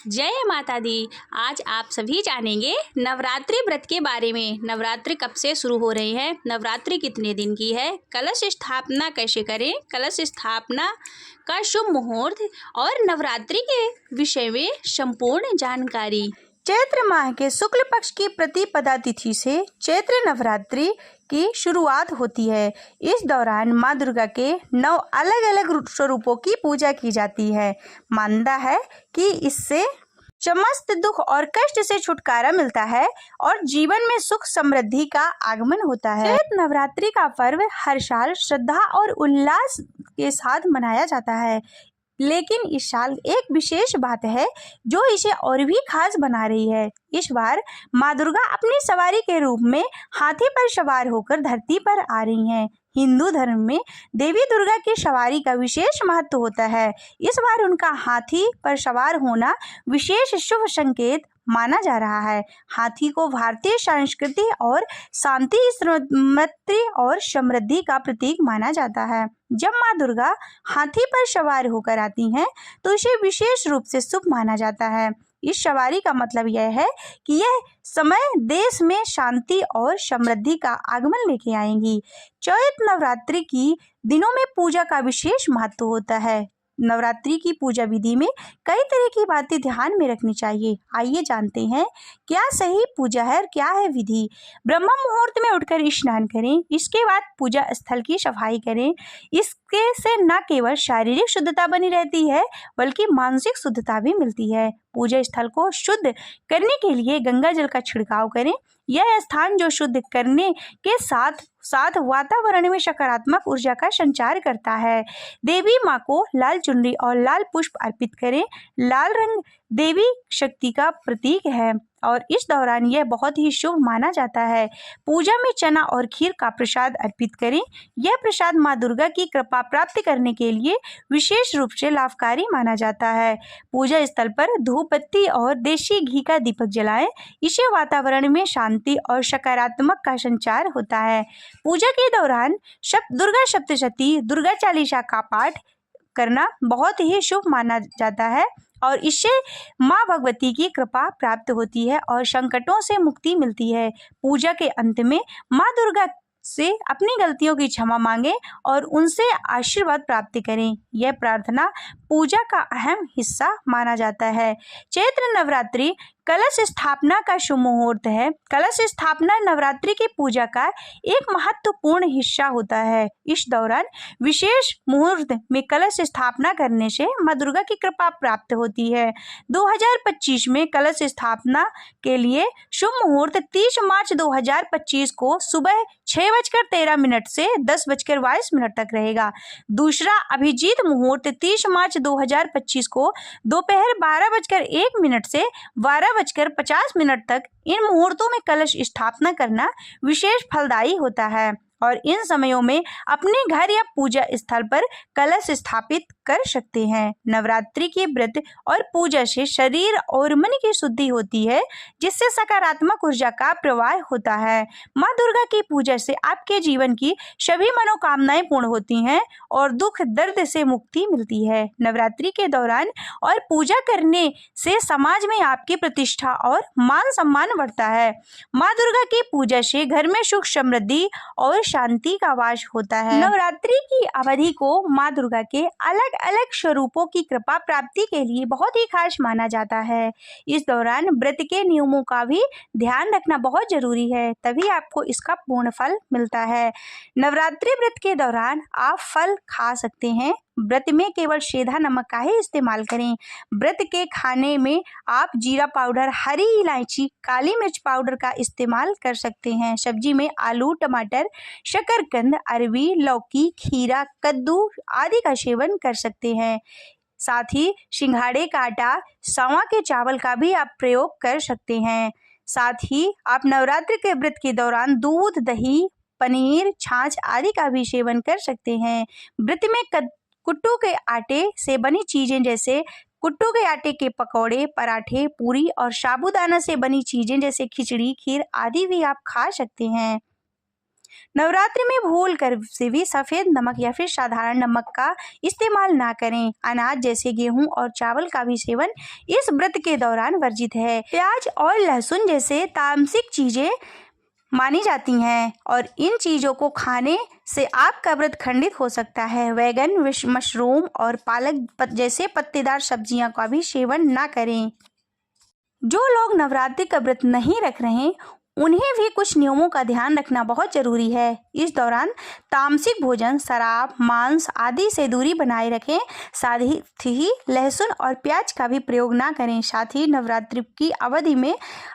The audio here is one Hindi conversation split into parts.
जय माता दी। आज आप सभी जानेंगे नवरात्रि व्रत के बारे में। नवरात्रि कब से शुरू हो रही है, नवरात्रि कितने दिन की है, कलश स्थापना कैसे करें, कलश स्थापना का शुभ मुहूर्त और नवरात्रि के विषय में संपूर्ण जानकारी। चैत्र माह के शुक्ल पक्ष की प्रतिपदा तिथि से चैत्र नवरात्रि की शुरुआत होती है। इस दौरान माँ दुर्गा के 9 अलग अलग स्वरूपों की पूजा की जाती है। मानता है कि इससे समस्त दुख और कष्ट से छुटकारा मिलता है और जीवन में सुख समृद्धि का आगमन होता है। चैत्र नवरात्रि का पर्व हर साल श्रद्धा और उल्लास के साथ मनाया जाता है, लेकिन इस साल एक विशेष बात है जो इसे और भी खास बना रही है। इस बार माँ दुर्गा अपनी सवारी के रूप में हाथी पर सवार होकर धरती पर आ रही हैं। हिंदू धर्म में देवी दुर्गा की सवारी का विशेष महत्व होता है। इस बार उनका हाथी पर सवार होना विशेष शुभ संकेत माना जा रहा है। हाथी को भारतीय संस्कृति और शांति, श्रीमती और समृद्धि का प्रतीक माना जाता है। जब माँ दुर्गा हाथी पर सवार होकर आती हैं तो इसे विशेष रूप से शुभ माना जाता है। इस सवारी का मतलब यह है कि यह समय देश में शांति और समृद्धि का आगमन लेके आएंगी। चैत्र नवरात्रि की दिनों में पूजा का विशेष महत्व होता है। नवरात्रि की पूजा विधि में कई तरह की बातें ध्यान में रखनी चाहिए। आइए जानते हैं क्या सही पूजा है और क्या है विधि। ब्रह्म मुहूर्त में उठकर स्नान करें, इसके बाद पूजा स्थल की सफाई करें। इसके से न केवल शारीरिक शुद्धता बनी रहती है बल्कि मानसिक शुद्धता भी मिलती है। पूजा स्थल को शुद्ध करने के लिए गंगा जल का छिड़काव करें। यह स्थान जो शुद्ध करने के साथ साथ वातावरण में सकारात्मक ऊर्जा का संचार करता है। देवी माँ को लाल चुनरी और लाल पुष्प अर्पित करें। लाल रंग देवी शक्ति का प्रतीक है और इस दौरान यह बहुत ही शुभ माना जाता है। पूजा में चना और खीर का प्रसाद अर्पित करें। यह प्रसाद माँ दुर्गा की कृपा प्राप्त करने के लिए विशेष रूप से लाभकारी माना जाता है। पूजा स्थल पर धूप बत्ती और देशी घी का दीपक जलाएं। इससे वातावरण में शांति और सकारात्मक का संचार होता है। पूजा के दौरान दुर्गा सप्तशती, दुर्गा चालीसा का पाठ करना बहुत ही शुभ माना जाता है और इससे माँ भगवती की कृपा प्राप्त होती है और संकटों से मुक्ति मिलती है। पूजा के अंत में माँ दुर्गा से अपनी गलतियों की क्षमा मांगें और उनसे आशीर्वाद प्राप्त करें। यह प्रार्थना पूजा का अहम हिस्सा माना जाता है। चैत्र नवरात्रि कलश स्थापना का शुभ मुहूर्त है। कलश स्थापना नवरात्रि की पूजा का एक महत्वपूर्ण हिस्सा होता है। इस दौरान विशेष मुहूर्त में कलश स्थापना करने से माँ दुर्गा की कृपा प्राप्त होती है। 2025 में कलश स्थापना के लिए शुभ मुहूर्त 30 मार्च 2025 को सुबह 6:13 से 10:22 तक रहेगा। दूसरा अभिजीत मुहूर्त 30 मार्च 2025 को दोपहर 12:01 से 12:50 तक। इन मुहूर्तों में कलश स्थापना करना विशेष फलदायी होता है और इन समयों में अपने घर या पूजा स्थल पर कलश स्थापित कर सकते हैं। नवरात्रि के व्रत और पूजा से शरीर और मन की शुद्धि होती है, जिससे सकारात्मक ऊर्जा का प्रवाह होता है। माँ दुर्गा की पूजा से आपके जीवन की सभी मनोकामनाएं पूर्ण होती हैं और दुख दर्द से मुक्ति मिलती है। नवरात्रि के दौरान और पूजा करने से समाज में आपकी प्रतिष्ठा और मान सम्मान बढ़ता है। माँ दुर्गा की पूजा से घर में सुख समृद्धि और शांति का वास होता है। नवरात्रि की अवधि को माँ दुर्गा के अलग अलग स्वरूपों की कृपा प्राप्ति के लिए बहुत ही खास माना जाता है। इस दौरान व्रत के नियमों का भी ध्यान रखना बहुत जरूरी है, तभी आपको इसका पूर्ण फल मिलता है। नवरात्रि व्रत के दौरान आप फल खा सकते हैं। व्रत में केवल सेंधा नमक का ही इस्तेमाल करें। व्रत के खाने में आप जीरा पाउडर, हरी इलायची, काली मिर्च पाउडर का इस्तेमाल कर सकते हैं। सब्जी में आलू, टमाटर, शकरकंद, अरबी, लौकी, खीरा, कद्दू आदि का सेवन कर सकते हैं। साथ ही सिंघाड़े का आटा, सवा के चावल का भी आप प्रयोग कर सकते हैं। साथ ही आप नवरात्रि के व्रत के दौरान दूध, दही, पनीर, छाछ आदि का भी सेवन कर सकते हैं। व्रत में कुट्टू के आटे से बनी चीजें जैसे कुट्टू के आटे के पकौड़े, पराठे, पूरी और साबूदाना से बनी चीजें जैसे खिचड़ी, खीर आदि भी आप खा सकते हैं। नवरात्रि में भूल कर से भी सफ़ेद नमक या फिर साधारण नमक का इस्तेमाल ना करें। अनाज जैसे गेहूं और चावल का भी सेवन इस व्रत के दौरान वर्जित है। प्याज और लहसुन जैसे तामसिक चीजें मानी जाती हैं और इन चीज़ों को खाने से आपका व्रत खंडित हो सकता है। वैगन, मशरूम और पालक जैसे पत्तेदार सब्जियां का भी सेवन ना करें। जो लोग नवरात्रि का व्रत नहीं रख रहे उन्हें भी कुछ नियमों का ध्यान रखना बहुत जरूरी है। इस दौरान तामसिक भोजन, शराब, मांस आदि से दूरी बनाए रखें। साथ ही लहसुन और प्याज का भी प्रयोग ना करें। साथ ही नवरात्रि की अवधि में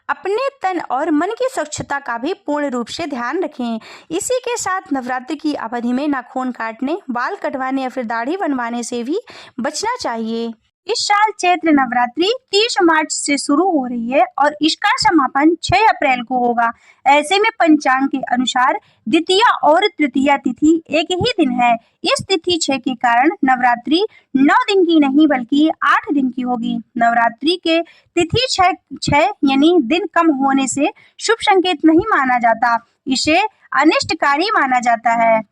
अपने तन और मन की स्वच्छता का भी पूर्ण रूप से ध्यान रखें। इसी के साथ नवरात्रि की अवधि में नाखून काटने, बाल कटवाने या फिर दाढ़ी बनवाने से भी बचना चाहिए। इस साल चैत्र नवरात्रि 30 मार्च से शुरू हो रही है और इसका समापन 6 अप्रैल को होगा। ऐसे में पंचांग के अनुसार द्वितीया और तृतीया तिथि एक ही दिन है। इस तिथि 6 के कारण नवरात्रि 9 दिन की नहीं बल्कि 8 दिन की होगी। नवरात्रि के तिथि 6 यानी दिन कम होने से शुभ संकेत नहीं माना जाता, इसे अनिष्टकारी माना जाता है।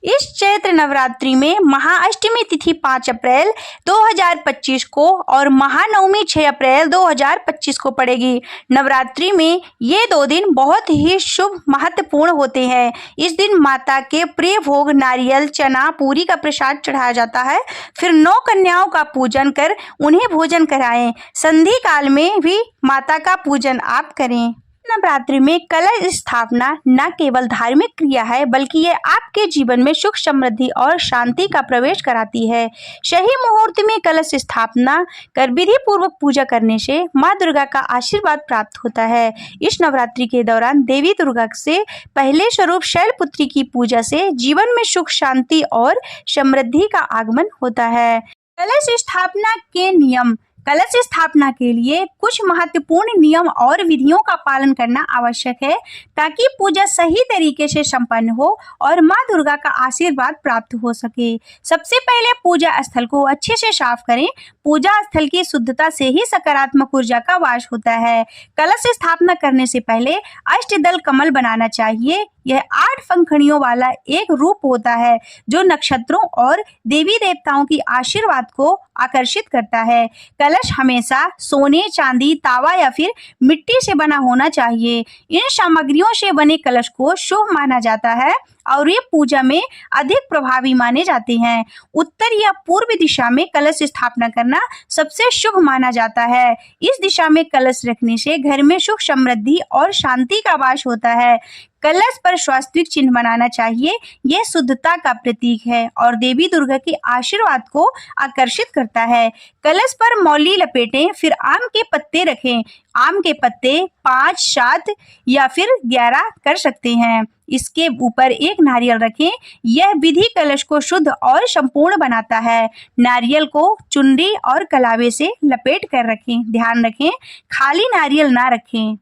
इस चैत्र नवरात्रि में महाअष्टमी तिथि 5 अप्रैल 2025 को और महानवमी 6 अप्रैल 2025 को पड़ेगी। नवरात्रि में ये 2 दिन बहुत ही शुभ महत्वपूर्ण होते हैं। इस दिन माता के प्रिय भोग नारियल, चना, पूरी का प्रसाद चढ़ाया जाता है। फिर 9 कन्याओं का पूजन कर उन्हें भोजन कराएं। संधि काल में भी माता का पूजन आप करें। नवरात्रि में कलश स्थापना न केवल धार्मिक क्रिया है बल्कि ये आपके जीवन में सुख, समृद्धि और शांति का प्रवेश कराती है। सही मुहूर्त में कलश स्थापना कर विधि पूर्वक पूजा करने से माँ दुर्गा का आशीर्वाद प्राप्त होता है। इस नवरात्रि के दौरान देवी दुर्गा से पहले स्वरूप शैलपुत्री की पूजा से जीवन में सुख, शांति और समृद्धि का आगमन होता है। कलश स्थापना के नियम। कलश स्थापना के लिए कुछ महत्वपूर्ण नियम और विधियों का पालन करना आवश्यक है ताकि पूजा सही तरीके से संपन्न हो और माँ दुर्गा का आशीर्वाद प्राप्त हो सके। सबसे पहले पूजा स्थल को अच्छे से साफ करें। पूजा स्थल की शुद्धता से ही सकारात्मक ऊर्जा का वास होता है। कलश स्थापना करने से पहले अष्टदल कमल बनाना चाहिए। यह 8 पंखुड़ियों वाला एक रूप होता है जो नक्षत्रों और देवी देवताओं की आशीर्वाद को आकर्षित करता है। कलश हमेशा सोने, चांदी, तावा या फिर मिट्टी से बना होना चाहिए। इन सामग्रियों से बने कलश को शुभ माना जाता है और ये पूजा में अधिक प्रभावी माने जाते हैं। उत्तर या पूर्व दिशा में कलश स्थापना करना सबसे शुभ माना जाता है। इस दिशा में कलश रखने से घर में सुख, समृद्धि और शांति का वास होता है। कलश पर स्वास्तिक चिन्ह बनाना चाहिए। यह शुद्धता का प्रतीक है और देवी दुर्गा के आशीर्वाद को आकर्षित करता है। कलश पर मौली लपेटें, फिर आम के पत्ते रखें। आम के पत्ते 5, 7 या फिर 11 कर सकते हैं। इसके ऊपर एक नारियल रखें। यह विधि कलश को शुद्ध और संपूर्ण बनाता है। नारियल को चुनरी और कलावे से लपेट कर रखें। ध्यान रखें, खाली नारियल ना रखें।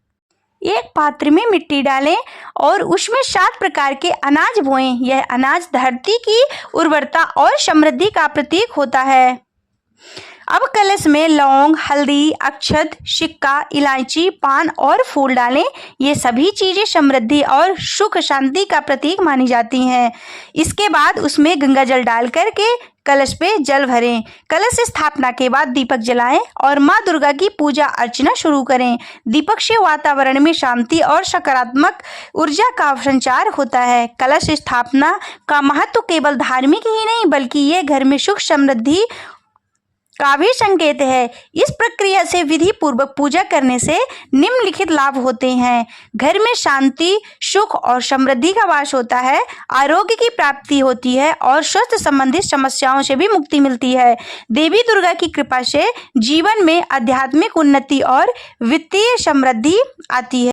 एक पात्र में मिट्टी डालें और उसमें 7 प्रकार के अनाज बोएं। यह अनाज धरती की उर्वरता और समृद्धि का प्रतीक होता है। अब कलश में लौंग, हल्दी, अक्षत, सिक्का, इलायची, पान और फूल डालें। ये सभी चीजें समृद्धि और सुख, शांति का प्रतीक मानी जाती हैं। इसके बाद उसमें गंगा जल डाल करके कलश पे जल भरें। कलश स्थापना के बाद दीपक जलाएं और माँ दुर्गा की पूजा अर्चना शुरू करें। दीपक से वातावरण में शांति और सकारात्मक ऊर्जा का संचार होता है। कलश स्थापना का महत्व केवल धार्मिक ही नहीं बल्कि ये घर में सुख, समृद्धि का भी संकेत है। इस प्रक्रिया से विधि पूर्वक पूजा करने से निम्नलिखित लाभ होते हैं। घर में शांति, सुख और समृद्धि का वास होता है। आरोग्य की प्राप्ति होती है और स्वास्थ्य संबंधित समस्याओं से भी मुक्ति मिलती है। देवी दुर्गा की कृपा से जीवन में आध्यात्मिक उन्नति और वित्तीय समृद्धि आती है।